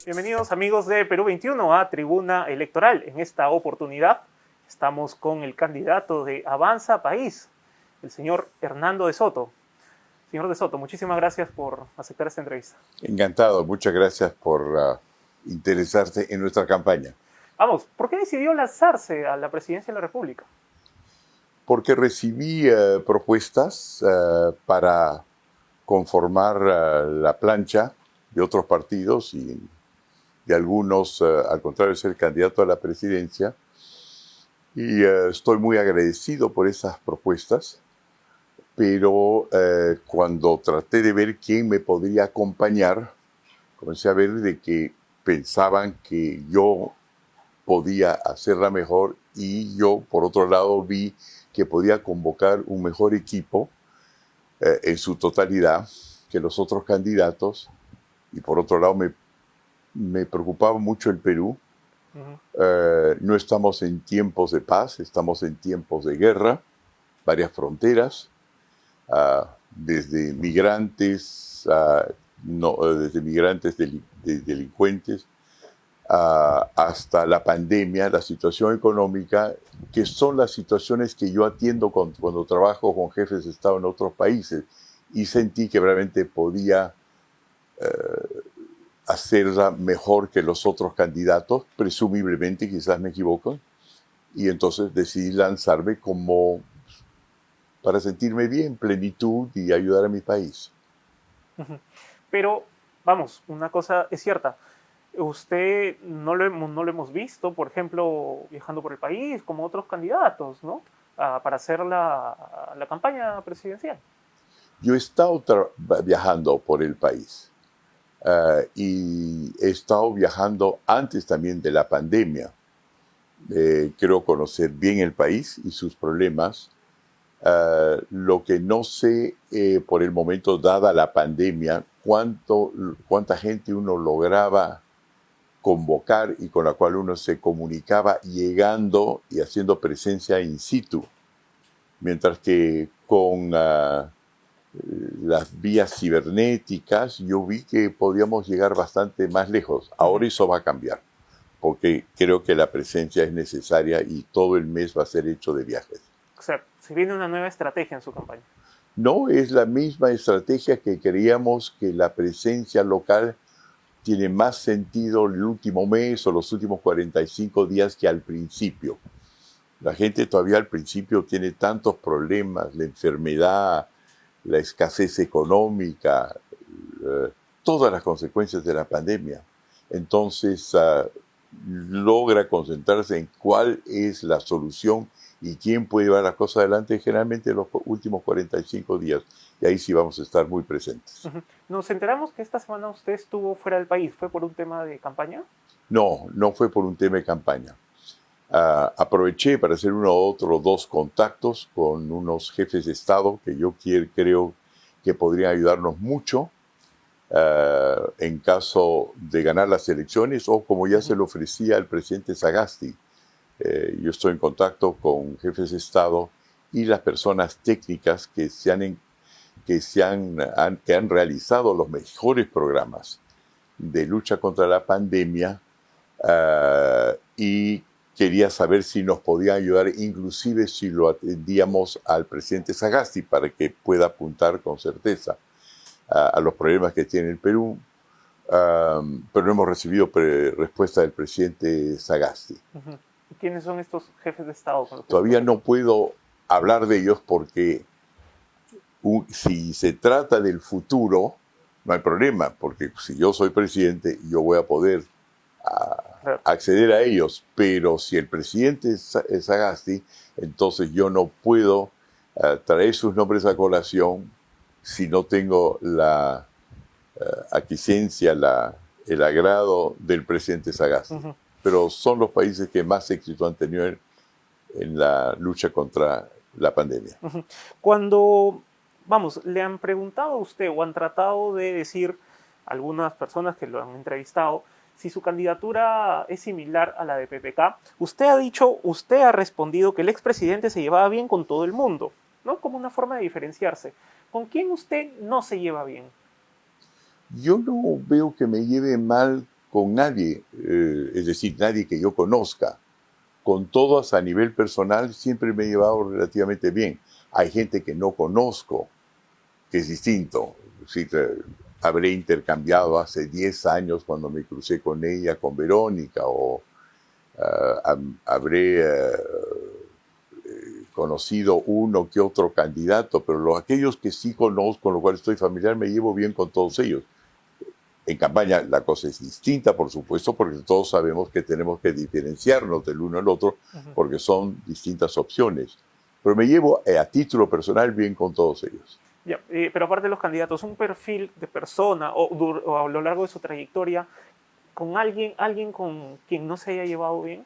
Bienvenidos amigos de Perú 21 a Tribuna Electoral. En esta oportunidad estamos con el candidato de Avanza País, el señor Hernando de Soto. Señor de Soto, muchísimas gracias por aceptar esta entrevista. Encantado, muchas gracias por interesarse en nuestra campaña. Vamos, ¿por qué decidió lanzarse a la presidencia de la República? Porque recibí propuestas para conformar la plancha de otros partidos y de algunos, al contrario, ser candidato a la presidencia. Y estoy muy agradecido por esas propuestas, pero cuando traté de ver quién me podría acompañar, comencé a ver de que pensaban que yo podía hacerla mejor y yo, por otro lado, vi que podía convocar un mejor equipo en su totalidad que los otros candidatos. Y por otro lado, me preocupaba mucho el Perú. No estamos en tiempos de paz, estamos en tiempos de guerra, varias fronteras, desde migrantes, delincuentes, hasta la pandemia, la situación económica, que son las situaciones que yo atiendo cuando trabajo con jefes de Estado en otros países, y sentí que realmente podía hacerla mejor que los otros candidatos, presumiblemente, quizás me equivoco, y entonces decidí lanzarme como para sentirme bien, plenitud y ayudar a mi país. Pero, vamos, una cosa es cierta. Usted no lo hemos visto, por ejemplo, viajando por el país como otros candidatos, ¿no? Para hacer la campaña presidencial. Yo he estado viajando por el país y he estado viajando antes también de la pandemia. Creo conocer bien el país y sus problemas. Lo que no sé por el momento, dada la pandemia, cuánta gente uno lograba convocar y con la cual uno se comunicaba llegando y haciendo presencia in situ. Mientras que con las vías cibernéticas yo vi que podíamos llegar bastante más lejos. Ahora eso va a cambiar, porque creo que la presencia es necesaria y todo el mes va a ser hecho de viajes. O sea, se viene una nueva estrategia en su campaña. No, es la misma estrategia que creíamos que la presencia local tiene más sentido el último mes o los últimos 45 días que al principio. La gente todavía al principio tiene tantos problemas, la enfermedad, la escasez económica, todas las consecuencias de la pandemia. Entonces, logra concentrarse en cuál es la solución y quién puede llevar las cosas adelante generalmente en los últimos 45 días. Y ahí sí vamos a estar muy presentes. Nos enteramos que esta semana usted estuvo fuera del país. ¿Fue por un tema de campaña? No, no fue por un tema de campaña. Aproveché para hacer dos contactos con unos jefes de Estado que yo creo que podrían ayudarnos mucho en caso de ganar las elecciones, o como ya se lo ofrecía el presidente Sagasti. Yo estoy en contacto con jefes de Estado y las personas técnicas que han realizado los mejores programas de lucha contra la pandemia, y quería saber si nos podía ayudar, inclusive si lo atendíamos al presidente Sagasti, para que pueda apuntar con certeza a los problemas que tiene el Perú. Pero no hemos recibido respuesta del presidente Sagasti. ¿Y quiénes son estos jefes de Estado con los que Todavía no puedo hablar de ellos porque si se trata del futuro, no hay problema, porque si yo soy presidente, yo voy a poder acceder a ellos. Pero si el presidente es Sagasti, entonces yo no puedo traer sus nombres a colación si no tengo la aquiescencia, el agrado del presidente Sagasti. Pero son los países que más éxito han tenido en la lucha contra la pandemia. Cuando, vamos, le han preguntado a usted o han tratado de decir algunas personas que lo han entrevistado si su candidatura es similar a la de PPK. Usted ha respondido que el expresidente se llevaba bien con todo el mundo, ¿no? Como una forma de diferenciarse. ¿Con quién usted no se lleva bien? Yo no veo que me lleve mal con nadie, es decir, nadie que yo conozca. Con todos a nivel personal siempre me he llevado relativamente bien. Hay gente que no conozco, que es distinto. Sí, habré intercambiado hace 10 años cuando me crucé con ella, con Verónica, o habré conocido uno que otro candidato, pero aquellos que sí conozco, con los cuales estoy familiar, me llevo bien con todos ellos. En campaña la cosa es distinta, por supuesto, porque todos sabemos que tenemos que diferenciarnos del uno al otro, porque son distintas opciones. Pero me llevo a título personal bien con todos ellos. Ya, pero aparte de los candidatos, un perfil de persona o a lo largo de su trayectoria, con alguien con quien no se haya llevado bien,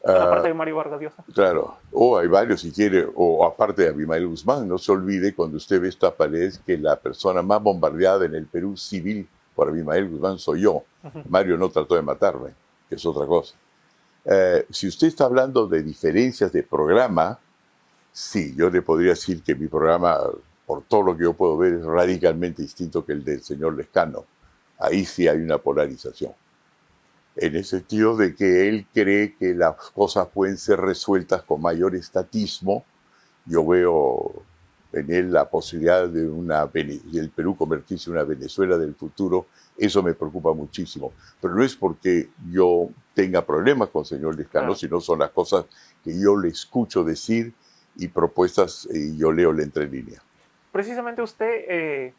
aparte de Mario Vargas Llosa. Claro, o hay varios si quiere, o aparte de Abimael Guzmán, no se olvide cuando usted ve esta pared que la persona más bombardeada en el Perú civil por Abimael Guzmán soy yo. Mario no trató de matarme, que es otra cosa. Si usted está hablando de diferencias de programa, sí, yo le podría decir que mi programa, por todo lo que yo puedo ver, es radicalmente distinto que el del señor Lescano. Ahí sí hay una polarización. En el sentido de que él cree que las cosas pueden ser resueltas con mayor estatismo. Yo veo en él la posibilidad de el Perú convertirse en una Venezuela del futuro. Eso me preocupa muchísimo. Pero no es porque yo tenga problemas con el señor Lescano, sino son las cosas que yo le escucho decir y propuestas y yo leo la entrelínea. Precisamente usted,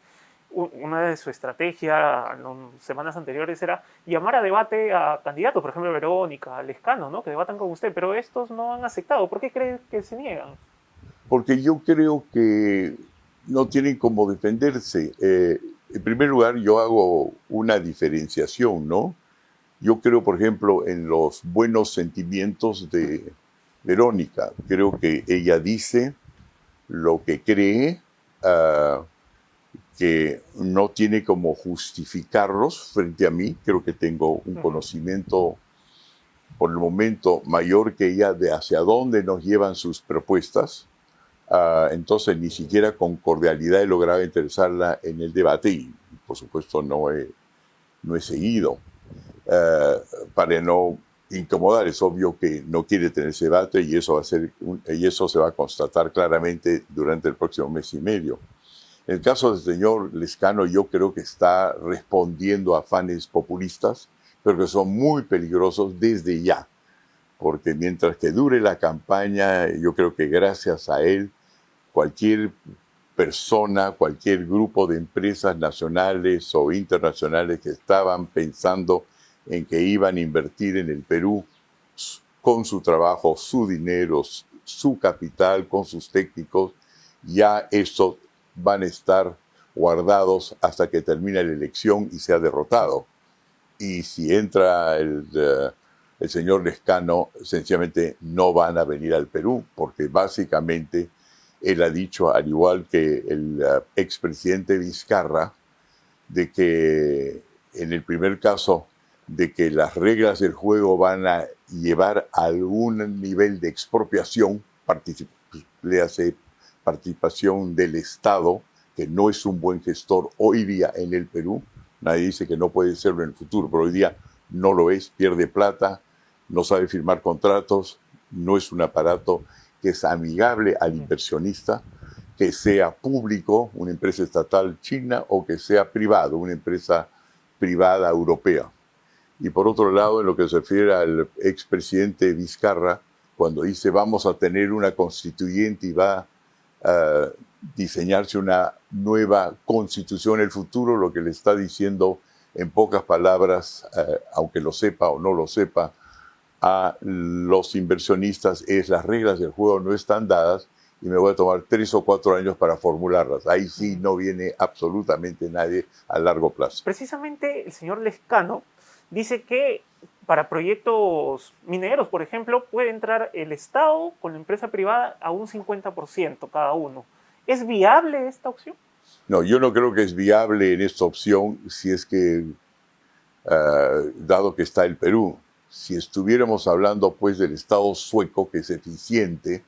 una de su estrategia en semanas anteriores era llamar a debate a candidatos, por ejemplo, Verónica, Lescano, ¿no? Que debatan con usted, pero estos no han aceptado. ¿Por qué cree que se niegan? Porque yo creo que no tienen cómo defenderse. En primer lugar, yo hago una diferenciación, ¿no? Yo creo, por ejemplo, en los buenos sentimientos de Verónica. Creo que ella dice lo que cree, que no tiene como justificarlos frente a mí. Creo que tengo un conocimiento, por el momento, mayor que ella de hacia dónde nos llevan sus propuestas. Entonces, ni siquiera con cordialidad he logrado interesarla en el debate y, por supuesto, no he seguido. Para no incomodar, es obvio que no quiere tener ese debate y eso se va a constatar claramente durante el próximo mes y medio. En el caso del señor Lescano, yo creo que está respondiendo a afanes populistas, pero que son muy peligrosos desde ya, porque mientras que dure la campaña, yo creo que gracias a él, cualquier persona, cualquier grupo de empresas nacionales o internacionales que estaban pensando en que iban a invertir en el Perú con su trabajo, su dinero, su capital, con sus técnicos, ya eso van a estar guardados hasta que termine la elección y sea derrotado. Y si entra el señor Lescano, sencillamente no van a venir al Perú, porque básicamente él ha dicho, al igual que el expresidente Vizcarra, de que en el primer caso, de que las reglas del juego van a llevar a algún nivel de expropiación, le hace participación del Estado, que no es un buen gestor hoy día en el Perú. Nadie dice que no puede serlo en el futuro, pero hoy día no lo es, pierde plata, no sabe firmar contratos, no es un aparato que es amigable al inversionista, que sea público, una empresa estatal china, o que sea privado, una empresa privada europea. Y por otro lado, en lo que se refiere al expresidente Vizcarra, cuando dice vamos a tener una constituyente y va a diseñarse una nueva constitución en el futuro, lo que le está diciendo en pocas palabras, aunque lo sepa o no lo sepa, a los inversionistas es las reglas del juego no están dadas y me voy a tomar 3 o 4 años para formularlas. Ahí sí no viene absolutamente nadie a largo plazo. Precisamente el señor Lescano dice que para proyectos mineros, por ejemplo, puede entrar el Estado con la empresa privada a un 50% cada uno. ¿Es viable esta opción? No, yo no creo que es viable en esta opción si es que dado que está el Perú. Si estuviéramos hablando pues del Estado sueco, que es eficiente,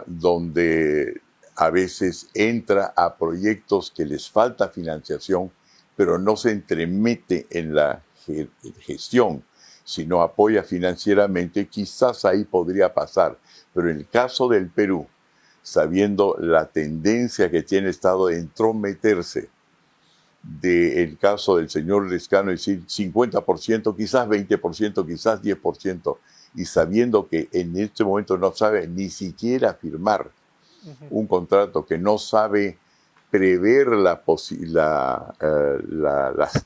donde a veces entra a proyectos que les falta financiación, pero no se entremete en la gestión, sino apoya financieramente, quizás ahí podría pasar. Pero en el caso del Perú, sabiendo la tendencia que tiene el Estado de entrometerse, del caso del señor Lezcano, es decir, 50%, quizás 20%, quizás 10%, y sabiendo que en este momento no sabe ni siquiera firmar un contrato, que no sabe prever las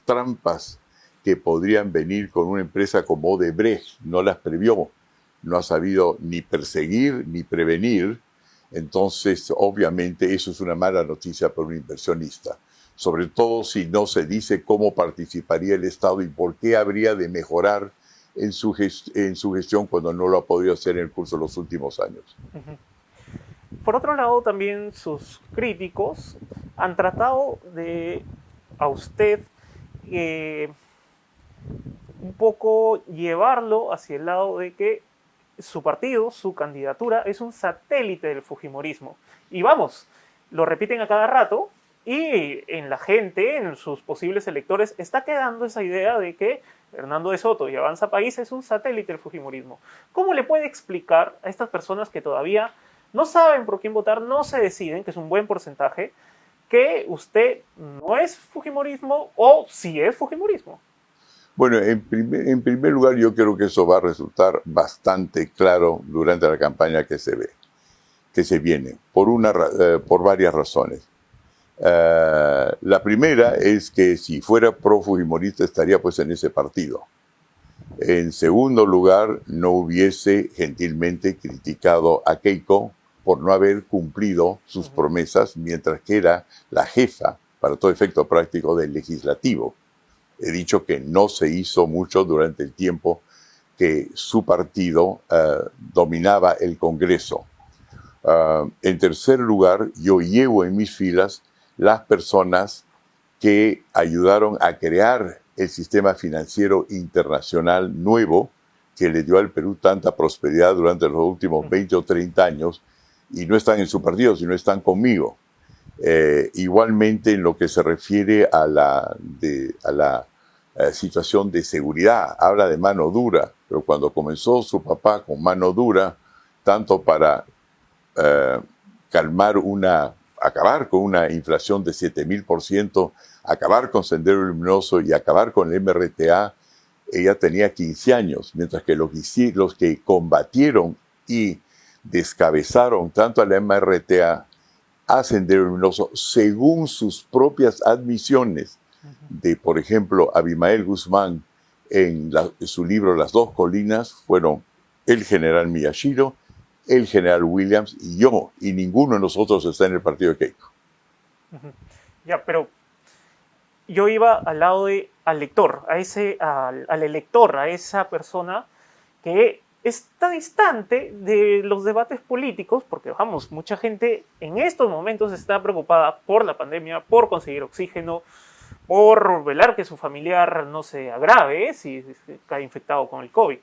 trampas que podrían venir con una empresa como Odebrecht, no las previó, no ha sabido ni perseguir ni prevenir. Entonces, obviamente, eso es una mala noticia para un inversionista, sobre todo si no se dice cómo participaría el Estado y por qué habría de mejorar en su gestión cuando no lo ha podido hacer en el curso de los últimos años. Por otro lado, también sus críticos han tratado de a usted un poco llevarlo hacia el lado de que su partido, su candidatura, es un satélite del fujimorismo. Y vamos, lo repiten a cada rato y en la gente, en sus posibles electores, está quedando esa idea de que Hernando de Soto y Avanza País es un satélite del fujimorismo. ¿Cómo le puede explicar a estas personas que todavía no saben por quién votar, no se deciden, que es un buen porcentaje, que usted no es fujimorismo o sí es fujimorismo? Bueno, en primer lugar, yo creo que eso va a resultar bastante claro durante la campaña que se viene, por varias razones. La primera es que si fuera pro-fujimorista estaría pues en ese partido. En segundo lugar, no hubiese gentilmente criticado a Keiko por no haber cumplido sus promesas mientras que era la jefa, para todo efecto práctico, del legislativo. He dicho que no se hizo mucho durante el tiempo que su partido dominaba el Congreso. En tercer lugar, yo llevo en mis filas las personas que ayudaron a crear el sistema financiero internacional nuevo que le dio al Perú tanta prosperidad durante los últimos 20 o 30 años, y no están en su partido, sino están conmigo. Igualmente, en lo que se refiere a la situación de seguridad, habla de mano dura, pero cuando comenzó su papá con mano dura, tanto para acabar con una inflación de 7,000%, acabar con Sendero Luminoso y acabar con el MRTA, ella tenía 15 años, mientras que los que combatieron y descabezaron tanto a la MRTA, a Sendero Luminoso, según sus propias admisiones, de, por ejemplo, Abimael Guzmán, en su libro Las Dos Colinas, fueron el general Miyashiro, el general Williams y yo, y ninguno de nosotros está en el partido de Keiko. Ya, pero yo iba al lado al lector, al elector, a esa persona que está distante de los debates políticos, porque vamos, mucha gente en estos momentos está preocupada por la pandemia, por conseguir oxígeno, por velar que su familiar no se agrave si cae infectado con el COVID.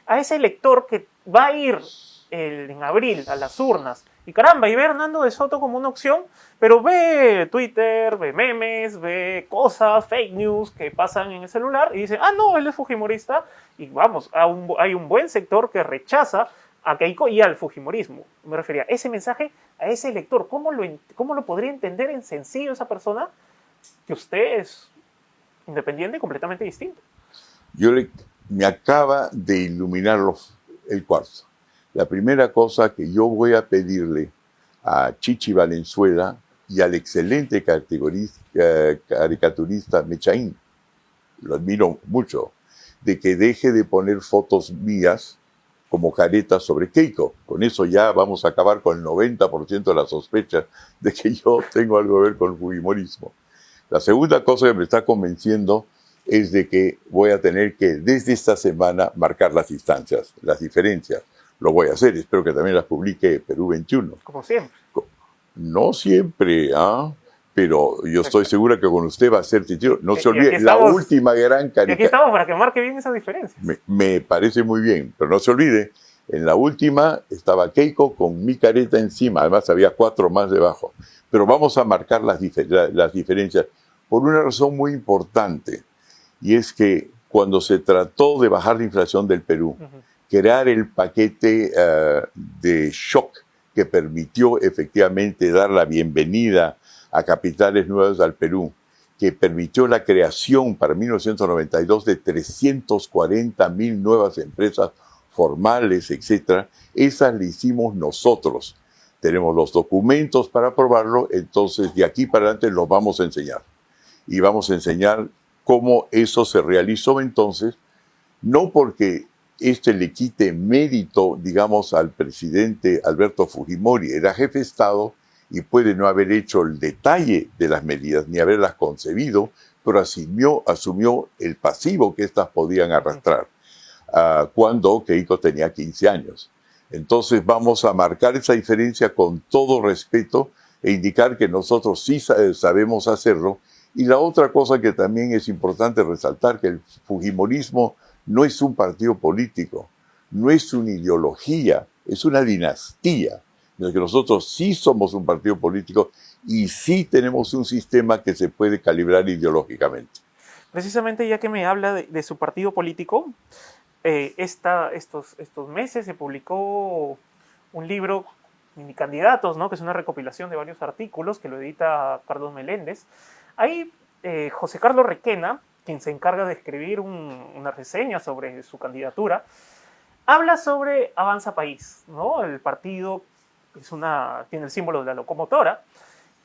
A ese elector que va a ir en abril a las urnas y caramba, y ve a Hernando de Soto como una opción, pero ve Twitter, ve memes, ve cosas, fake news que pasan en el celular y dice, ah, no, él es fujimorista, y vamos, hay un buen sector que rechaza a Keiko y al fujimorismo. Me refería a ese mensaje, a ese elector. ¿Cómo lo podría entender en sencillo esa persona que usted es independiente y completamente distinto? Me acaba de iluminar el cuarzo. La primera cosa que yo voy a pedirle a Chichi Valenzuela y al excelente caricaturista Mechaín, lo admiro mucho, de que deje de poner fotos mías como caretas sobre Keiko. Con eso ya vamos a acabar con el 90% de la sospecha de que yo tengo algo que ver con el fujimorismo. La segunda cosa que me está convenciendo es de que voy a tener que, desde esta semana, marcar las distancias, las diferencias. Lo voy a hacer, espero que también las publique Perú 21. Como siempre. No siempre, pero yo estoy segura que con usted va a ser testigo. No se olvide, la estamos, última gran y aquí caricatura. estamos para que marque bien esas diferencias. Me parece muy bien, pero no se olvide, en la última estaba Keiko con mi careta encima, además había 4 más debajo. Pero vamos a marcar las diferencias por una razón muy importante, y es que cuando se trató de bajar la inflación del Perú, crear el paquete de shock que permitió efectivamente dar la bienvenida a capitales nuevas al Perú, que permitió la creación para 1992 de 340,000 nuevas empresas formales, etcétera, esas le hicimos nosotros. Tenemos los documentos para aprobarlo, entonces de aquí para adelante los vamos a enseñar. Y vamos a enseñar cómo eso se realizó entonces, no porque le quite mérito, digamos, al presidente Alberto Fujimori, era jefe de Estado y puede no haber hecho el detalle de las medidas ni haberlas concebido, pero asumió el pasivo que éstas podían arrastrar cuando Keiko tenía 15 años. Entonces vamos a marcar esa diferencia con todo respeto e indicar que nosotros sí sabemos hacerlo. Y la otra cosa que también es importante resaltar, que el fujimorismo no es un partido político, no es una ideología, es una dinastía. De que nosotros sí somos un partido político y sí tenemos un sistema que se puede calibrar ideológicamente. Precisamente ya que me habla de su partido político, estos meses se publicó un libro, Mini Candidatos, ¿no? Que es una recopilación de varios artículos que lo edita Carlos Meléndez. Ahí José Carlos Requena, quien se encarga de escribir una reseña sobre su candidatura, habla sobre Avanza País, ¿no? El partido tiene el símbolo de la locomotora,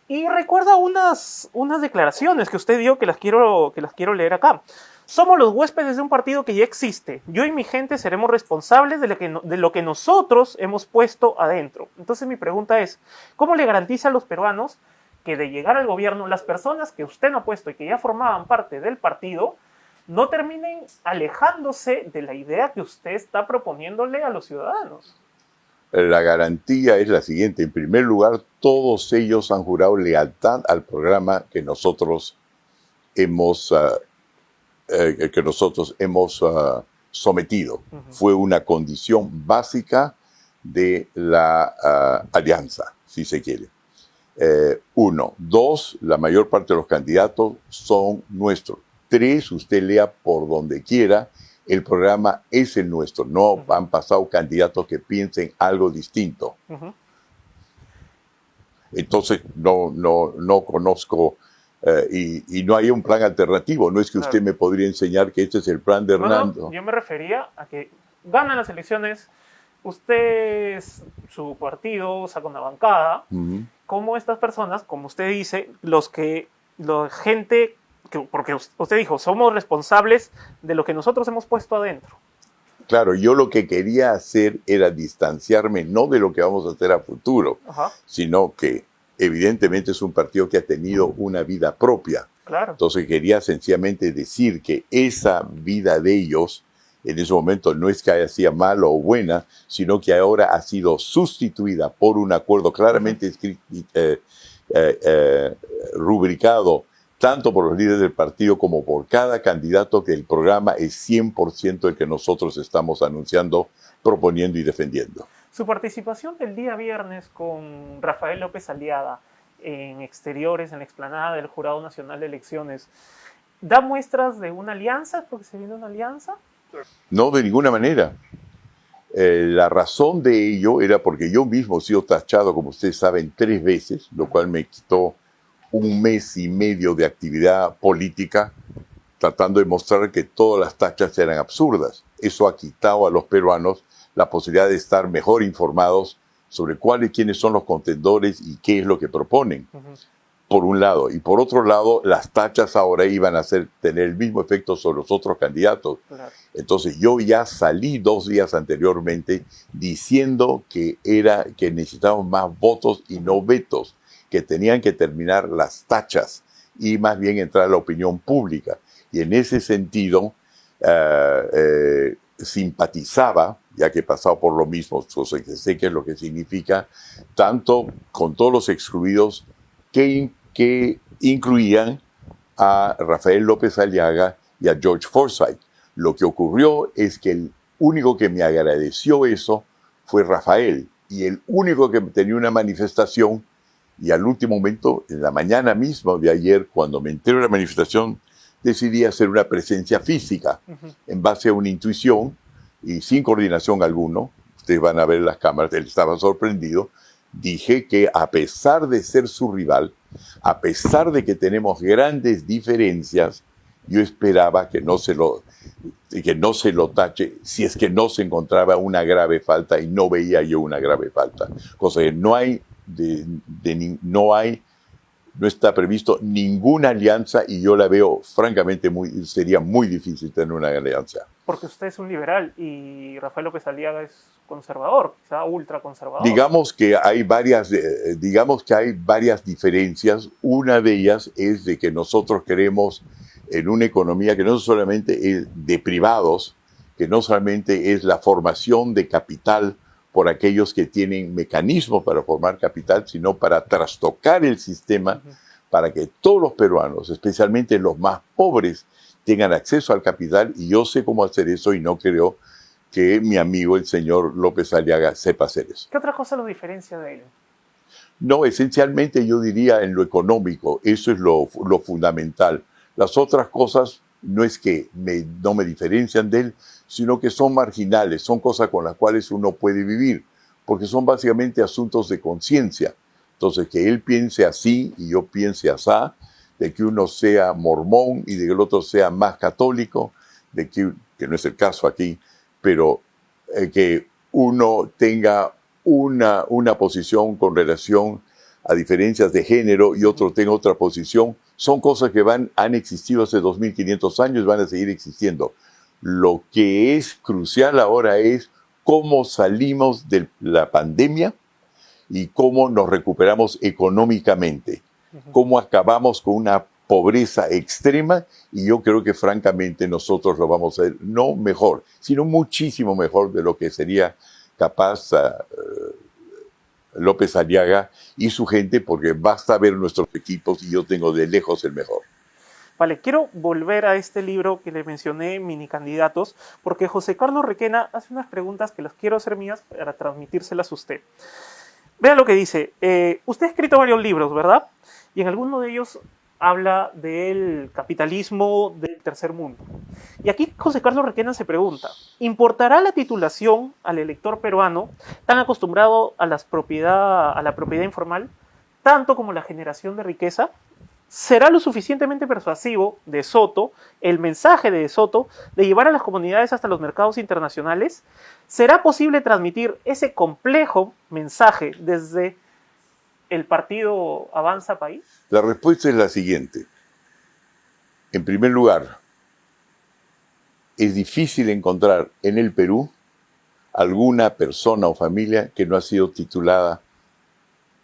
y recuerda unas declaraciones que usted dio que las quiero leer acá. Somos los huéspedes de un partido que ya existe. Yo y mi gente seremos responsables de lo que nosotros hemos puesto adentro. Entonces mi pregunta es, ¿cómo le garantiza a los peruanos que de llegar al gobierno, las personas que usted no ha puesto y que ya formaban parte del partido no terminen alejándose de la idea que usted está proponiéndole a los ciudadanos? La garantía es la siguiente. En primer lugar, todos ellos han jurado lealtad al programa que nosotros hemos sometido. Fue una condición básica de la alianza, si se quiere. 1. 2, la mayor parte de los candidatos son nuestros. 3, usted lea por donde quiera, el programa es el nuestro. No han pasado candidatos que piensen algo distinto. Entonces, no conozco y no hay un plan alternativo. No es que usted me podría enseñar que este es el plan de Hernando. No, yo me refería a que ganan las elecciones, usted, su partido, saca una bancada, como estas personas, como usted dice, porque usted dijo, somos responsables de lo que nosotros hemos puesto adentro. Claro, yo lo que quería hacer era distanciarme no de lo que vamos a hacer a futuro, sino que evidentemente es un partido que ha tenido una vida propia. Claro. Entonces quería sencillamente decir que esa vida de ellos en ese momento no es que haya sido mala o buena, sino que ahora ha sido sustituida por un acuerdo claramente rubricado tanto por los líderes del partido como por cada candidato, que el programa es 100% el que nosotros estamos anunciando, proponiendo y defendiendo. Su participación del día viernes con Rafael López Aliaga en exteriores, en la explanada del Jurado Nacional de Elecciones, ¿da muestras de una alianza? ¿Porque se viene una alianza? No, de ninguna manera. La razón de ello era porque yo mismo he sido tachado, como ustedes saben, 3 veces, lo cual me quitó 1 mes y medio de actividad política, tratando de mostrar que todas las tachas eran absurdas. Eso ha quitado a los peruanos la posibilidad de estar mejor informados sobre quiénes son los contendores y qué es lo que proponen, por un lado. Y por otro lado, las tachas ahora iban a tener el mismo efecto sobre los otros candidatos. Claro. Entonces yo ya salí 2 días anteriormente diciendo que necesitábamos más votos y no vetos, que tenían que terminar las tachas y más bien entrar a la opinión pública. Y en ese sentido simpatizaba, ya que he pasado por lo mismo, sé qué es lo que significa, tanto con todos los excluidos, que que incluían a Rafael López Aliaga y a George Forsyth. Lo que ocurrió es que el único que me agradeció eso fue Rafael, y el único que tenía una manifestación, y al último momento, en la mañana misma de ayer, cuando me enteré de la manifestación, decidí hacer una presencia física en base a una intuición y sin coordinación alguno. Ustedes van a ver las cámaras, él estaba sorprendido. Dije que a pesar de ser su rival, a pesar de que tenemos grandes diferencias, yo esperaba que no se lo tache si es que no se encontraba una grave falta, y no veía yo una grave falta. Cosa que no está previsto ninguna alianza, y yo la veo francamente sería muy difícil tener una alianza. Porque usted es un liberal y Rafael López Aliaga es conservador, quizá ultraconservador. Digamos que hay varias diferencias. Una de ellas es de que nosotros queremos en una economía que no solamente es de privados, que no solamente es la formación de capital por aquellos que tienen mecanismos para formar capital, sino para trastocar el sistema para que todos los peruanos, especialmente los más pobres, tengan acceso al capital, y yo sé cómo hacer eso, y no creo que mi amigo el señor López Aliaga sepa hacer eso. ¿Qué otra cosa lo diferencia de él? No, esencialmente yo diría en lo económico, eso es lo fundamental. Las otras cosas no es que no me diferencian de él, sino que son marginales, son cosas con las cuales uno puede vivir, porque son básicamente asuntos de conciencia. Entonces, que él piense así y yo piense asá, de que uno sea mormón y de que el otro sea más católico, de que no es el caso aquí, pero que uno tenga una posición con relación a diferencias de género y otro tenga otra posición, son cosas que han existido hace 2500 años y van a seguir existiendo. Lo que es crucial ahora es cómo salimos de la pandemia y cómo nos recuperamos económicamente, cómo acabamos con una pobreza extrema, y yo creo que francamente nosotros lo vamos a hacer no mejor, sino muchísimo mejor de lo que sería capaz López Aliaga y su gente, porque basta ver nuestros equipos y yo tengo de lejos el mejor. Vale, quiero volver a este libro que le mencioné, Mini Candidatos, porque José Carlos Requena hace unas preguntas que las quiero hacer mías para transmitírselas a usted. Vea lo que dice. Usted ha escrito varios libros, ¿verdad? Y en alguno de ellos habla del capitalismo del tercer mundo. Y aquí José Carlos Requena se pregunta, ¿importará la titulación al elector peruano tan acostumbrado a la propiedad informal, tanto como la generación de riqueza? ¿Será lo suficientemente persuasivo de Soto, el mensaje de Soto, de llevar a las comunidades hasta los mercados internacionales? ¿Será posible transmitir ese complejo mensaje desde el partido Avanza País? La respuesta es la siguiente. En primer lugar, es difícil encontrar en el Perú alguna persona o familia que no ha sido titulada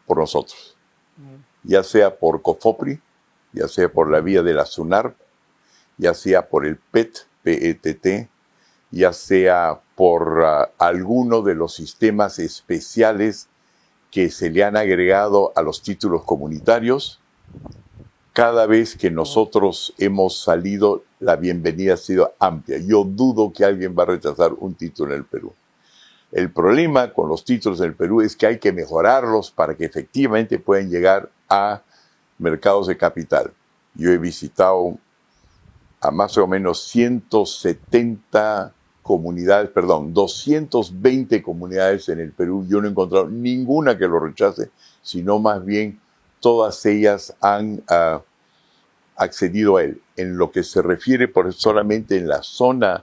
por nosotros, ya sea por COFOPRI, ya sea por la vía de la SUNARP, ya sea por el PET, ya sea por alguno de los sistemas especiales que se le han agregado a los títulos comunitarios. Cada vez que nosotros hemos salido, la bienvenida ha sido amplia. Yo dudo que alguien va a rechazar un título en el Perú. El problema con los títulos en el Perú es que hay que mejorarlos para que efectivamente puedan llegar a mercados de capital. Yo he visitado a más o menos 220 comunidades en el Perú. Yo no he encontrado ninguna que lo rechace, sino más bien todas ellas han accedido a él. En lo que se refiere solamente en la zona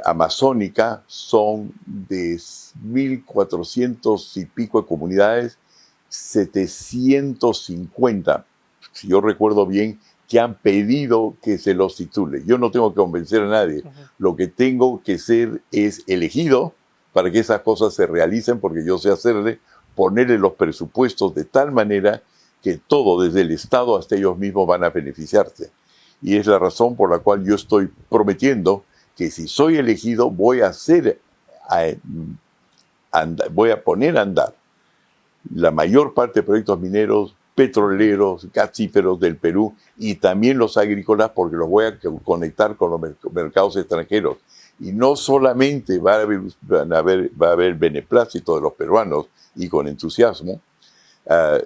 amazónica, son de 1.400 y pico de comunidades, 750, si yo recuerdo bien, que han pedido que se los titule. Yo no tengo que convencer a nadie. Lo que tengo que ser es elegido para que esas cosas se realicen, porque yo sé ponerle los presupuestos de tal manera que todo, desde el Estado hasta ellos mismos, van a beneficiarse. Y es la razón por la cual yo estoy prometiendo que si soy elegido voy a poner a andar la mayor parte de proyectos mineros petroleros, gasíferos del Perú y también los agrícolas, porque los voy a conectar con los mercados extranjeros. Y no solamente va a haber beneplácito de los peruanos y con entusiasmo,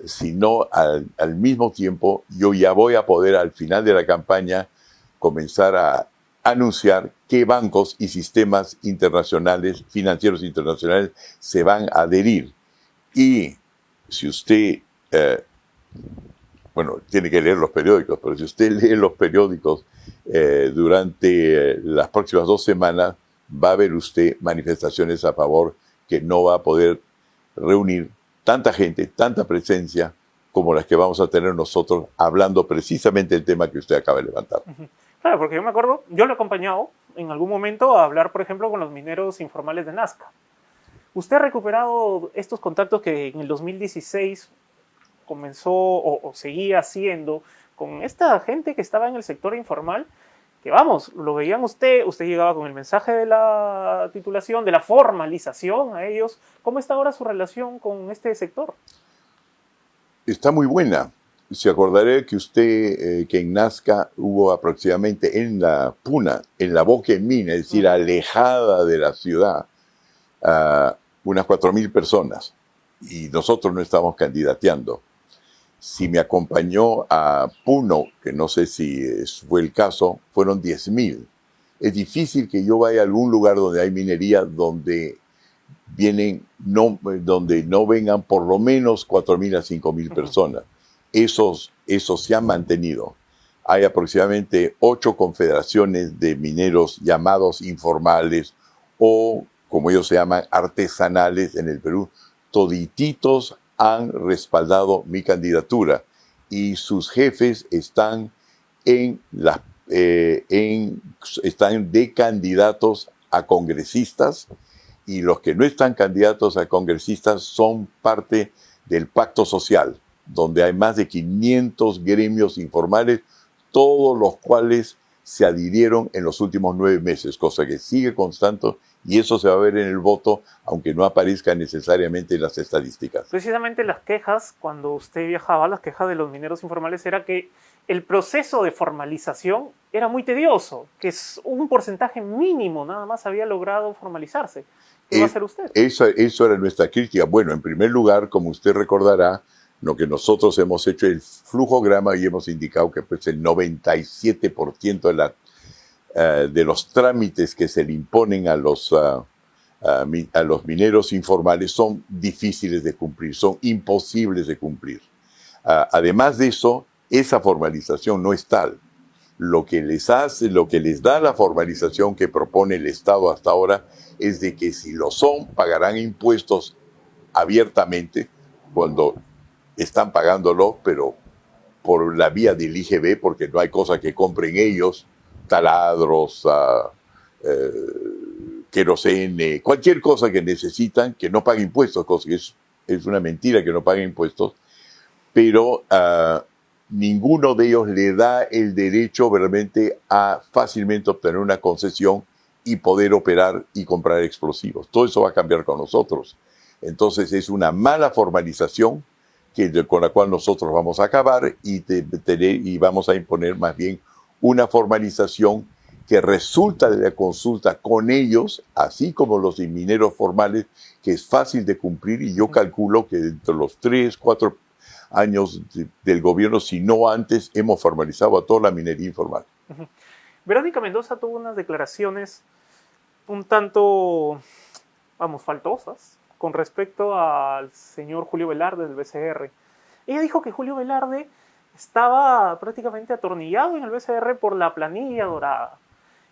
sino al mismo tiempo yo ya voy a poder al final de la campaña comenzar a anunciar qué bancos y sistemas internacionales, financieros internacionales, se van a adherir. Y si usted, tiene que leer los periódicos, pero si usted lee los periódicos durante las próximas 2 semanas, va a ver usted manifestaciones a favor que no va a poder reunir tanta gente, tanta presencia como las que vamos a tener nosotros hablando precisamente del tema que usted acaba de levantar. Claro, porque yo me acuerdo, yo lo he acompañado en algún momento a hablar, por ejemplo, con los mineros informales de Nazca. ¿Usted ha recuperado estos contactos que en el 2016 comenzó o seguía haciendo con esta gente que estaba en el sector informal? Que vamos, lo veían usted llegaba con el mensaje de la titulación, de la formalización a ellos. ¿Cómo está ahora su relación con este sector? Está muy buena. Se acordará que usted, que en Nazca hubo aproximadamente en la Puna, en la Boca en Mina, es decir, alejada de la ciudad, unas 4.000 personas. Y nosotros no estábamos candidateando. Si me acompañó a Puno, que no sé si fue el caso, fueron 10.000. Es difícil que yo vaya a algún lugar donde hay minería donde no vengan por lo menos 4.000 a 5.000 personas. Esos se han mantenido. Hay aproximadamente 8 confederaciones de mineros llamados informales o, como ellos se llaman, artesanales en el Perú. Todititos han respaldado mi candidatura y sus jefes están están de candidatos a congresistas, y los que no están candidatos a congresistas son parte del pacto social, donde hay más de 500 gremios informales, todos los cuales se adhirieron en los últimos 9 meses, cosa que sigue constante, y eso se va a ver en el voto, aunque no aparezca necesariamente en las estadísticas. Precisamente las quejas, cuando usted viajaba, las quejas de los mineros informales era que el proceso de formalización era muy tedioso, que es un porcentaje mínimo nada más había logrado formalizarse. ¿Qué va a hacer usted? Eso era nuestra crítica. Bueno, en primer lugar, como usted recordará, lo que nosotros hemos hecho es el flujograma y hemos indicado que pues, el 97% de los trámites que se le imponen a los mineros informales son difíciles de cumplir, son imposibles de cumplir. Además de eso, esa formalización no es tal. Lo que les da la formalización que propone el Estado hasta ahora es de que si lo son, pagarán impuestos abiertamente cuando están pagándolo, pero por la vía del IGB, porque no hay cosa que compren ellos, taladros, querosene, cualquier cosa que necesitan, que no paguen impuestos, cosa que es una mentira que no paguen impuestos, pero ninguno de ellos le da el derecho realmente a fácilmente obtener una concesión y poder operar y comprar explosivos. Todo eso va a cambiar con nosotros. Entonces es una mala formalización con la cual nosotros vamos a acabar y vamos a imponer más bien una formalización que resulta de la consulta con ellos, así como los mineros formales, que es fácil de cumplir, y yo calculo que dentro de los 3, 4 años del gobierno, si no antes, hemos formalizado a toda la minería informal. Verónica Mendoza tuvo unas declaraciones un tanto, faltosas con respecto al señor Julio Velarde del BCR. Ella dijo que Julio Velarde estaba prácticamente atornillado en el BCR por la planilla dorada.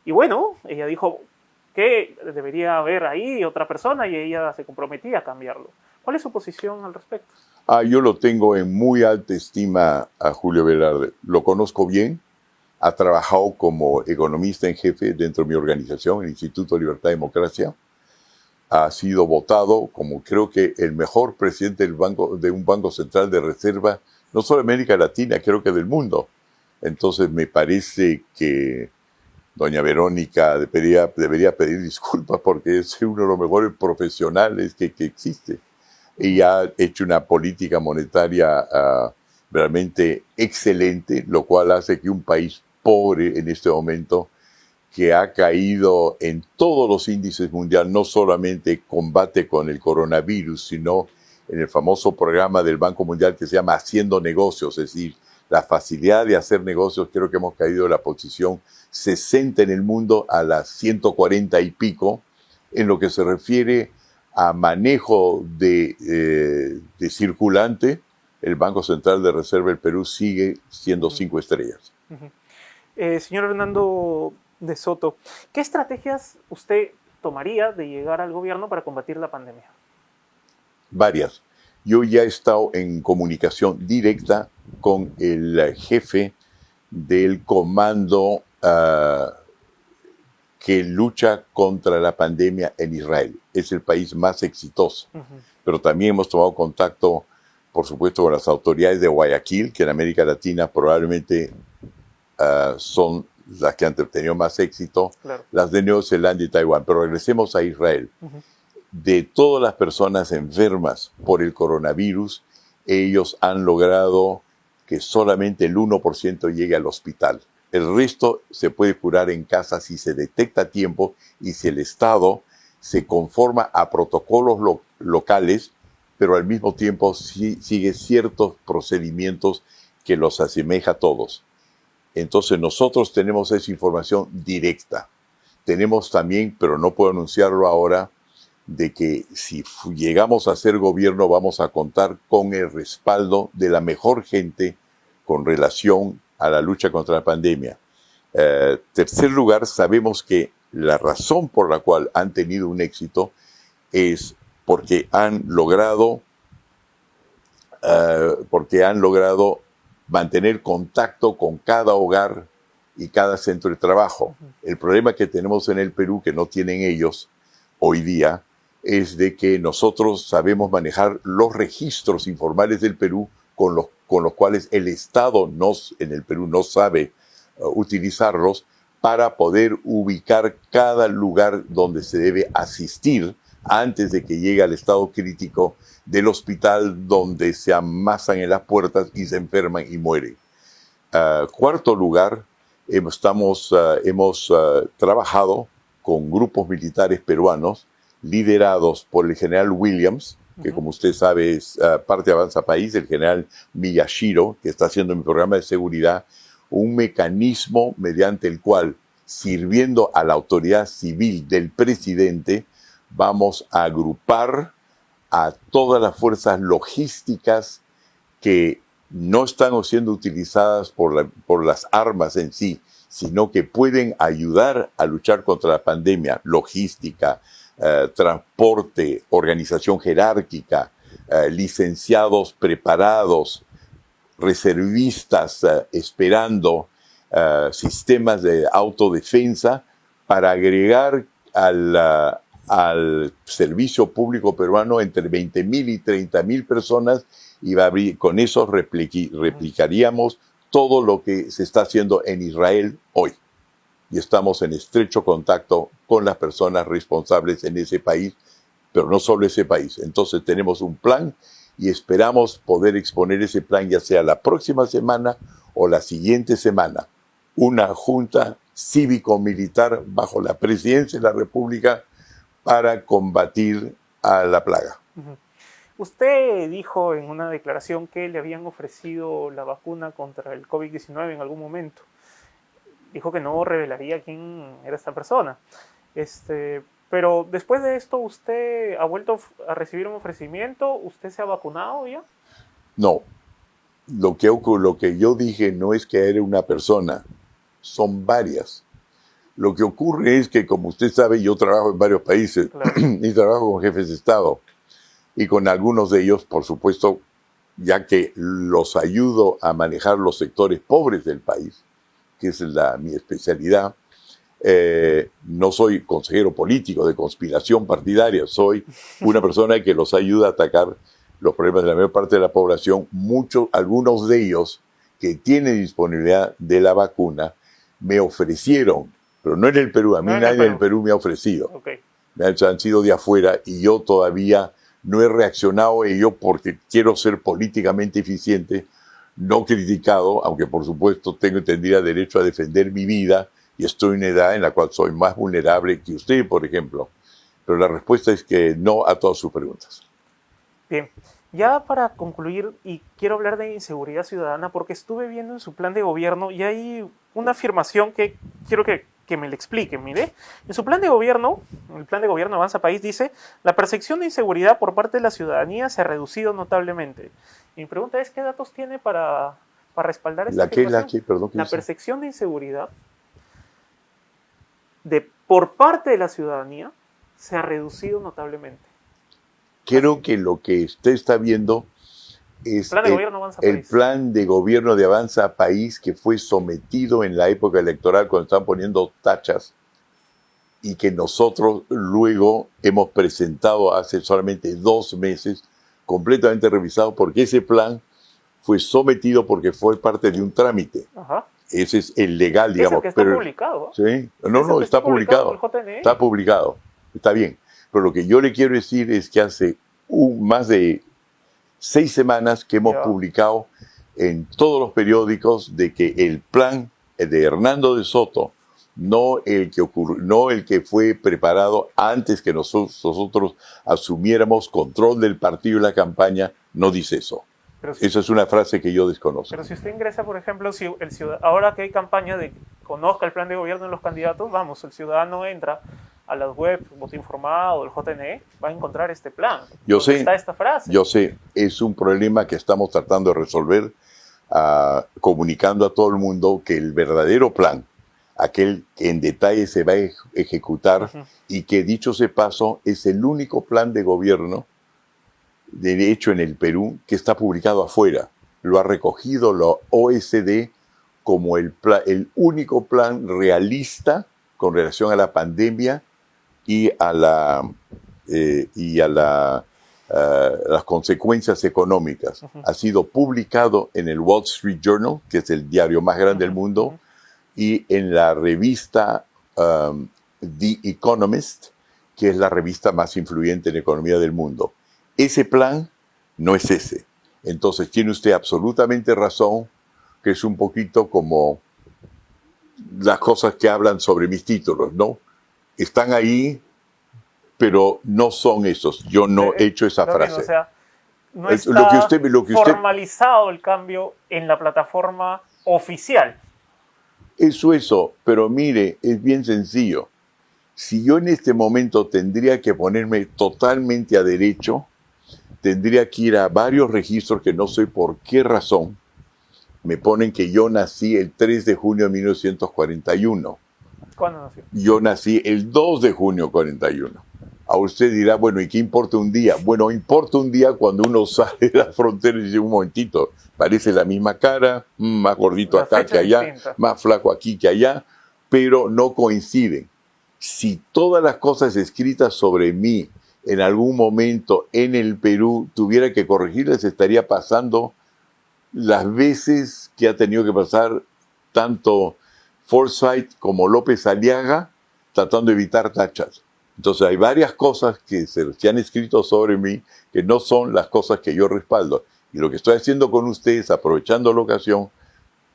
Y bueno, ella dijo que debería haber ahí otra persona y ella se comprometía a cambiarlo. ¿Cuál es su posición al respecto? Yo lo tengo en muy alta estima a Julio Velarde. Lo conozco bien. Ha trabajado como economista en jefe dentro de mi organización, el Instituto Libertad y Democracia. Ha sido votado como creo que el mejor presidente de un banco central de reserva, no solo de América Latina, creo que del mundo. Entonces me parece que doña Verónica debería pedir disculpas porque es uno de los mejores profesionales que existe. Ella ha hecho una política monetaria realmente excelente, lo cual hace que un país pobre en este momento, que ha caído en todos los índices mundiales, no solamente combate con el coronavirus, sino en el famoso programa del Banco Mundial que se llama Haciendo Negocios, es decir, la facilidad de hacer negocios. Creo que hemos caído de la posición 60 en el mundo a las 140 y pico, en lo que se refiere a manejo de circulante. El Banco Central de Reserva del Perú sigue siendo 5 estrellas. Señor Hernando de Soto, ¿qué estrategias usted tomaría de llegar al gobierno para combatir la pandemia? Varias. Yo ya he estado en comunicación directa con el jefe del comando que lucha contra la pandemia en Israel. Es el país más exitoso. Pero también hemos tomado contacto, por supuesto, con las autoridades de Guayaquil, que en América Latina probablemente son las que han tenido más éxito, claro, las de Nueva Zelanda y Taiwán. Pero regresemos a Israel. De todas las personas enfermas por el coronavirus, ellos han logrado que solamente el 1% llegue al hospital. El resto se puede curar en casa si se detecta a tiempo y si el Estado se conforma a protocolos locales, pero al mismo tiempo sigue ciertos procedimientos que los asemeja a todos. Entonces nosotros tenemos esa información directa. Tenemos también, pero no puedo anunciarlo ahora, de que si llegamos a ser gobierno vamos a contar con el respaldo de la mejor gente con relación a la lucha contra la pandemia. Tercer lugar, sabemos que la razón por la cual han tenido un éxito es porque han logrado mantener contacto con cada hogar y cada centro de trabajo. El problema que tenemos en el Perú, que no tienen ellos hoy día, es de que nosotros sabemos manejar los registros informales del Perú con los cuales el Estado en el Perú no sabe utilizarlos para poder ubicar cada lugar donde se debe asistir antes de que llegue al estado crítico del hospital donde se amasan en las puertas y se enferman y mueren. Cuarto lugar, hemos trabajado con grupos militares peruanos liderados por el general Williams, que como usted sabe es parte de Avanza País, el general Miyashiro, que está haciendo mi programa de seguridad, un mecanismo mediante el cual, sirviendo a la autoridad civil del presidente, vamos a agrupar a todas las fuerzas logísticas que no están siendo utilizadas por las armas en sí, sino que pueden ayudar a luchar contra la pandemia, logística, transporte, organización jerárquica, licenciados preparados, reservistas esperando, sistemas de autodefensa para agregar al servicio público peruano entre 20,000 y 30,000 personas y con eso replicaríamos todo lo que se está haciendo en Israel hoy. Y estamos en estrecho contacto con las personas responsables en ese país, pero no solo ese país. Entonces tenemos un plan y esperamos poder exponer ese plan ya sea la próxima semana o la siguiente semana. Una junta cívico-militar bajo la presidencia de la República para combatir a la plaga. Usted dijo en una declaración que le habían ofrecido la vacuna contra el COVID-19 en algún momento. Dijo que no revelaría quién era esta persona. Pero después de esto, ¿usted ha vuelto a recibir un ofrecimiento? ¿Usted se ha vacunado ya? No. Lo que yo dije no es que era una persona, son varias. Lo que ocurre es que, como usted sabe, yo trabajo en varios países, claro, y trabajo con jefes de Estado. Y con algunos de ellos, por supuesto, ya que los ayudo a manejar los sectores pobres del país, que es mi especialidad. No soy consejero político de conspiración partidaria, soy una persona que los ayuda a atacar los problemas de la mayor parte de la población. Algunos de ellos que tienen disponibilidad de la vacuna me ofrecieron, pero no en el Perú, a mí nadie en el Perú me ha ofrecido. Okay. Han sido de afuera y yo todavía no he reaccionado a ello porque quiero ser políticamente eficiente. no criticado, aunque por supuesto tendría derecho a defender mi vida y estoy en una edad en la cual soy más vulnerable que usted, por ejemplo. Pero la respuesta es que no a todas sus preguntas. Bien, ya para concluir, y quiero hablar de inseguridad ciudadana, porque estuve viendo en su plan de gobierno y hay una afirmación que quiero que me la expliquen. Mire, en su plan de gobierno, el plan de gobierno Avanza País dice: la percepción de inseguridad por parte de la ciudadanía se ha reducido notablemente. Y mi pregunta es, ¿qué datos tiene para respaldar esta afirmación? La percepción de inseguridad por parte de la ciudadanía se ha reducido notablemente. Creo que lo que usted está viendo es el plan de gobierno de Avanza País que fue sometido en la época electoral cuando están poniendo tachas y que nosotros luego hemos presentado hace solamente 2 meses, completamente revisado, porque ese plan fue sometido porque fue parte de un trámite. Ajá. Ese es el legal, digamos. Es el que está publicado. ¿Sí? No, está publicado. Está publicado. Está bien. Pero lo que yo le quiero decir es que hace más de 6 semanas que hemos publicado en todos los periódicos de que el plan de Hernando de Soto, no el que fue preparado antes que nosotros asumiéramos control del partido y la campaña, no dice eso. Esa es una frase que yo desconozco. Pero si usted ingresa, por ejemplo, ahora que hay campaña de conozca el plan de gobierno de los candidatos, vamos, el ciudadano entra a las webs, Voto Informado, el JNE, va a encontrar este plan. Yo sé, está esta frase. Yo sé, es un problema que estamos tratando de resolver, comunicando a todo el mundo que el verdadero plan, aquel que en detalle se va a ejecutar, y que, dicho sea paso, es el único plan de gobierno de hecho en el Perú que está publicado afuera. Lo ha recogido la OECD como el único plan realista con relación a la pandemia y a las consecuencias económicas. Ha sido publicado en el Wall Street Journal, que es el diario más grande del mundo, y en la revista The Economist, que es la revista más influyente en economía del mundo. Ese plan no es ese. Entonces tiene usted absolutamente razón, que es un poquito como las cosas que hablan sobre mis títulos, ¿no? Están ahí, pero no son esos. Yo no he hecho esa frase. O sea, no está formalizado el cambio en la plataforma oficial. Eso, pero mire, es bien sencillo. Si yo en este momento tendría que ponerme totalmente a derecho, tendría que ir a varios registros que no sé por qué razón me ponen que yo nací el 3 de junio de 1941. ¿Cuándo nació? Yo nací el 2 de junio de 41. A usted dirá, bueno, ¿y qué importa un día? Bueno, importa un día cuando uno sale de la frontera y dice, un momentito, parece la misma cara, más gordito acá que allá, más flaco aquí que allá, pero no coinciden. Si todas las cosas escritas sobre mí en algún momento en el Perú tuviera que corregirlas, estaría pasando las veces que ha tenido que pasar tanto Forsyth como López Aliaga tratando de evitar tachas. Entonces hay varias cosas que se han escrito sobre mí que no son las cosas que yo respaldo. Y lo que estoy haciendo con ustedes, aprovechando la ocasión,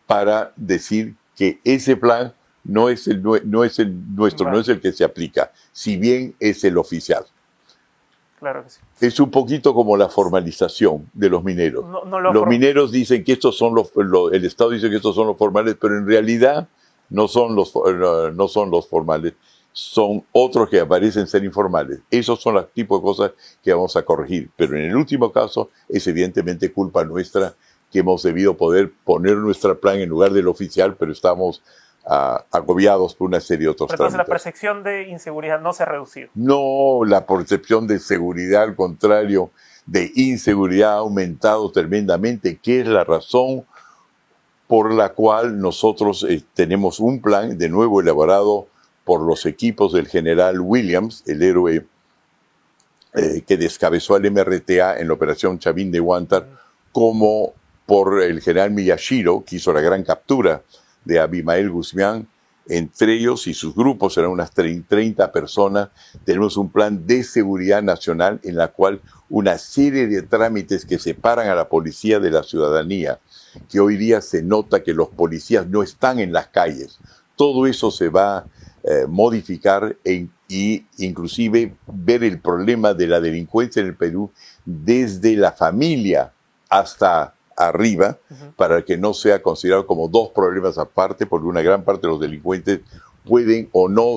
para decir que ese plan no es el nuestro, no es el que se aplica, si bien es el oficial. Claro que sí. Es un poquito como la formalización de los mineros. Los mineros dicen que estos son el Estado dice que estos son los formales, pero en realidad no son los formales, son otros que parecen ser informales. Esos son los tipos de cosas que vamos a corregir. Pero en el último caso es evidentemente culpa nuestra que hemos debido poder poner nuestro plan en lugar del oficial, pero estamos agobiados por una serie de otros trámites. Entonces la percepción de inseguridad no se ha reducido. No, la percepción de seguridad, al contrario, de inseguridad ha aumentado tremendamente, que es la razón por la cual nosotros tenemos un plan, de nuevo elaborado por los equipos del general Williams, el héroe que descabezó al MRTA en la operación Chavín de Huántar, como por el general Miyashiro, que hizo la gran captura de Abimael Guzmán. Entre ellos y sus grupos, eran unas 30 personas. Tenemos un plan de seguridad nacional en la cual una serie de trámites que separan a la policía de la ciudadanía, que hoy día se nota que los policías no están en las calles. Todo eso se va a modificar y inclusive ver el problema de la delincuencia en el Perú desde la familia hasta arriba, para que no sea considerado como dos problemas aparte, porque una gran parte de los delincuentes pueden o no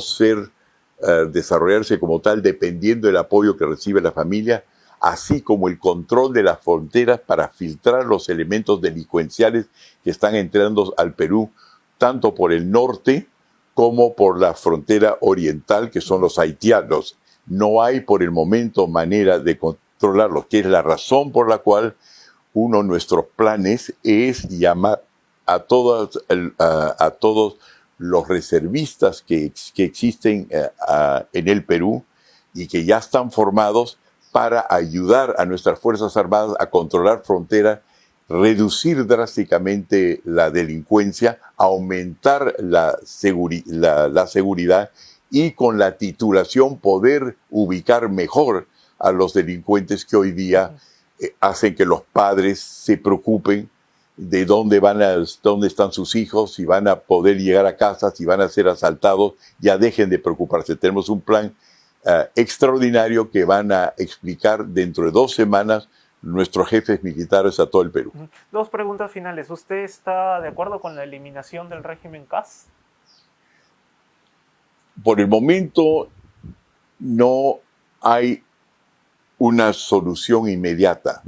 desarrollarse como tal dependiendo del apoyo que recibe la familia, así como el control de las fronteras para filtrar los elementos delincuenciales que están entrando al Perú, tanto por el norte como por la frontera oriental, que son los haitianos. No hay por el momento manera de controlarlos, que es la razón por la cual uno de nuestros planes es llamar a todos los reservistas que existen en el Perú y que ya están formados para ayudar a nuestras Fuerzas Armadas a controlar fronteras, reducir drásticamente la delincuencia, aumentar la seguridad y con la titulación poder ubicar mejor a los delincuentes que hoy día hacen que los padres se preocupen de dónde están sus hijos, si van a poder llegar a casa, si van a ser asaltados. Ya dejen de preocuparse. Tenemos un plan extraordinario que van a explicar dentro de 2 semanas nuestros jefes militares a todo el Perú. 2 preguntas finales. ¿Usted está de acuerdo con la eliminación del régimen CAS? Por el momento no hay una solución inmediata,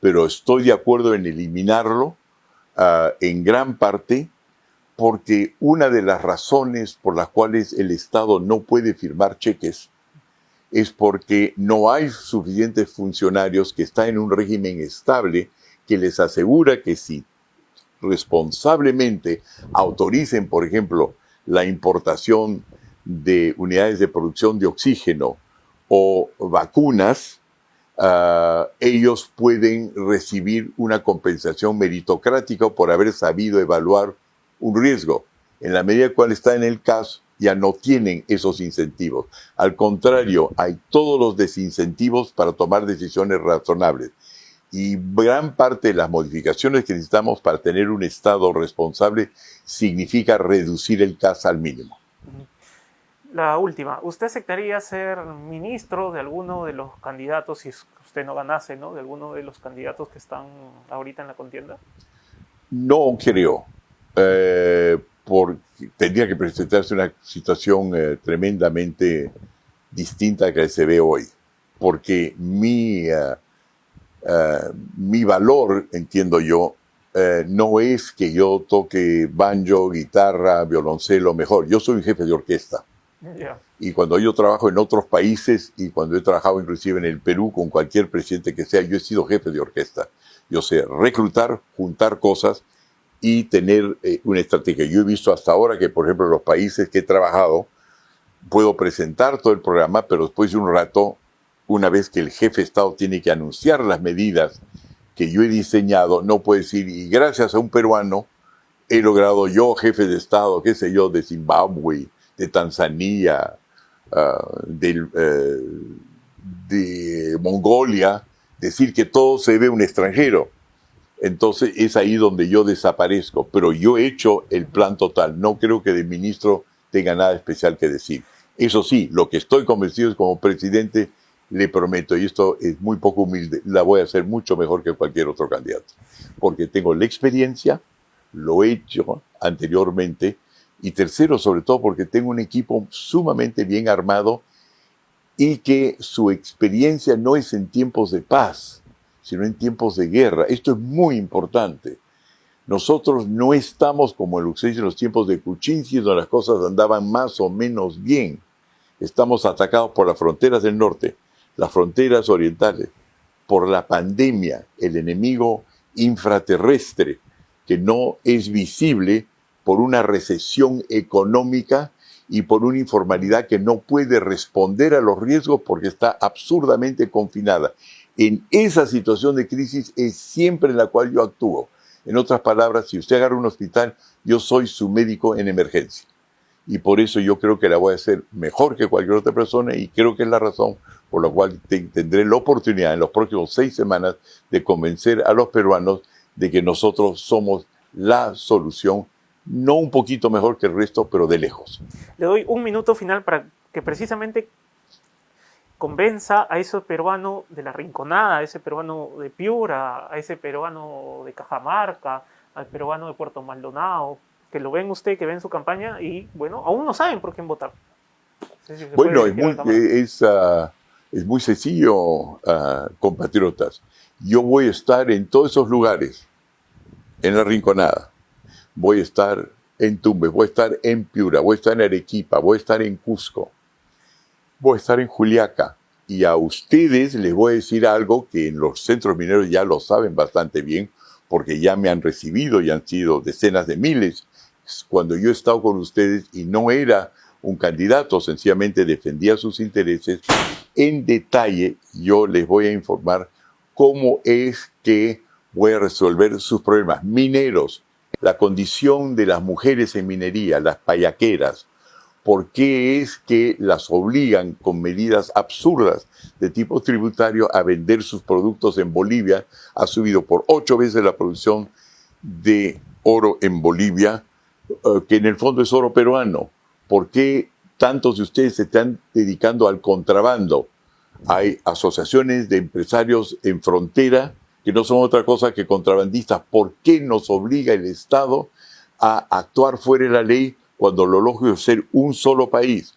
pero estoy de acuerdo en eliminarlo en gran parte porque una de las razones por las cuales el Estado no puede firmar cheques es porque no hay suficientes funcionarios que están en un régimen estable que les asegura que si responsablemente autoricen, por ejemplo, la importación de unidades de producción de oxígeno o vacunas, ellos pueden recibir una compensación meritocrática por haber sabido evaluar un riesgo. En la medida en cual está en el caso, ya no tienen esos incentivos. Al contrario, hay todos los desincentivos para tomar decisiones razonables. Y gran parte de las modificaciones que necesitamos para tener un Estado responsable significa reducir el CAS al mínimo. La última, ¿usted aceptaría ser ministro de alguno de los candidatos, si usted no ganase, ¿no?, de alguno de los candidatos que están ahorita en la contienda? No creo, porque tendría que presentarse una situación tremendamente distinta a la que se ve hoy, porque mi valor, entiendo yo, no es que yo toque banjo, guitarra, violoncelo mejor. Yo soy un jefe de orquesta. Yeah. Y cuando yo trabajo en otros países y cuando he trabajado inclusive en el Perú con cualquier presidente que sea, yo he sido jefe de orquesta. Yo sé reclutar, juntar cosas y tener una estrategia. Yo he visto hasta ahora que, por ejemplo, en los países que he trabajado, puedo presentar todo el programa, pero después de un rato, una vez que el jefe de Estado tiene que anunciar las medidas que yo he diseñado, no puede decir, y gracias a un peruano, he logrado yo, jefe de Estado, qué sé yo, de Zimbabue, de Tanzania, de Mongolia, decir que todo se ve un extranjero. Entonces es ahí donde yo desaparezco, pero yo he hecho el plan total. No creo que de ministro tenga nada especial que decir. Eso sí, lo que estoy convencido es como presidente, le prometo, y esto es muy poco humilde, la voy a hacer mucho mejor que cualquier otro candidato, porque tengo la experiencia, lo he hecho anteriormente, y tercero, sobre todo, porque tengo un equipo sumamente bien armado y que su experiencia no es en tiempos de paz, sino en tiempos de guerra. Esto es muy importante. Nosotros no estamos como en los tiempos de Kuczynski, donde las cosas andaban más o menos bien. Estamos atacados por las fronteras del norte, las fronteras orientales, por la pandemia, el enemigo infraterrestre, que no es visible por una recesión económica y por una informalidad que no puede responder a los riesgos porque está absurdamente confinada. En esa situación de crisis es siempre en la cual yo actúo. En otras palabras, si usted agarra un hospital, yo soy su médico en emergencia. Y por eso yo creo que la voy a hacer mejor que cualquier otra persona y creo que es la razón por lo cual tendré la oportunidad en los próximos 6 semanas de convencer a los peruanos de que nosotros somos la solución, no un poquito mejor que el resto, pero de lejos. Le doy un minuto final para que precisamente convenza a ese peruano de La Rinconada, a ese peruano de Piura, a ese peruano de Cajamarca, al peruano de Puerto Maldonado, que lo ven usted, que ven su campaña y, bueno, aún no saben por quién votar. No sé si Bueno, es muy sencillo, compatriotas. Yo voy a estar en todos esos lugares, en La Rinconada. Voy a estar en Tumbes, voy a estar en Piura, voy a estar en Arequipa, voy a estar en Cusco, voy a estar en Juliaca. Y a ustedes les voy a decir algo que en los centros mineros ya lo saben bastante bien, porque ya me han recibido y han sido decenas de miles. Cuando yo he estado con ustedes y no era un candidato, sencillamente defendía sus intereses, en detalle yo les voy a informar cómo es que voy a resolver sus problemas mineros, la condición de las mujeres en minería, las payaqueras, por qué es que las obligan con medidas absurdas de tipo tributario a vender sus productos en Bolivia. Ha subido por 8 veces la producción de oro en Bolivia, que en el fondo es oro peruano. ¿Por qué tantos de ustedes se están dedicando al contrabando? Hay asociaciones de empresarios en frontera que no son otra cosa que contrabandistas. ¿Por qué nos obliga el Estado a actuar fuera de la ley cuando lo lógico es ser un solo país?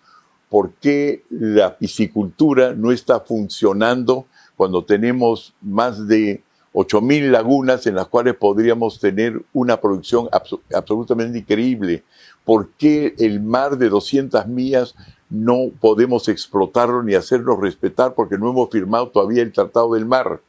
¿Por qué la piscicultura no está funcionando cuando tenemos más de 8.000 lagunas en las cuales podríamos tener una producción absolutamente increíble? ¿Por qué el mar de 200 millas no podemos explotarlo ni hacerlo respetar porque no hemos firmado todavía el Tratado del Mar?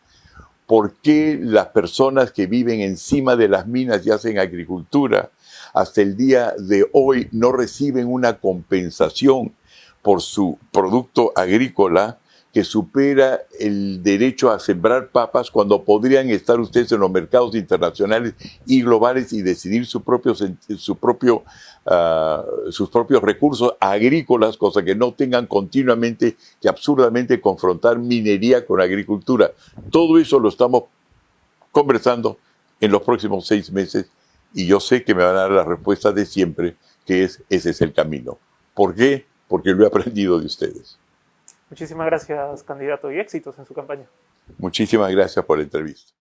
¿Por qué las personas que viven encima de las minas y hacen agricultura hasta el día de hoy no reciben una compensación por su producto agrícola que supera el derecho a sembrar papas cuando podrían estar ustedes en los mercados internacionales y globales y decidir sus propios recursos agrícolas, cosa que no tengan continuamente que absurdamente confrontar minería con agricultura? Todo eso lo estamos conversando en los próximos 6 meses y yo sé que me van a dar la respuesta de siempre, que es: ese es el camino. ¿Por qué? Porque lo he aprendido de ustedes. Muchísimas gracias, candidato, y éxitos en su campaña. Muchísimas gracias por la entrevista.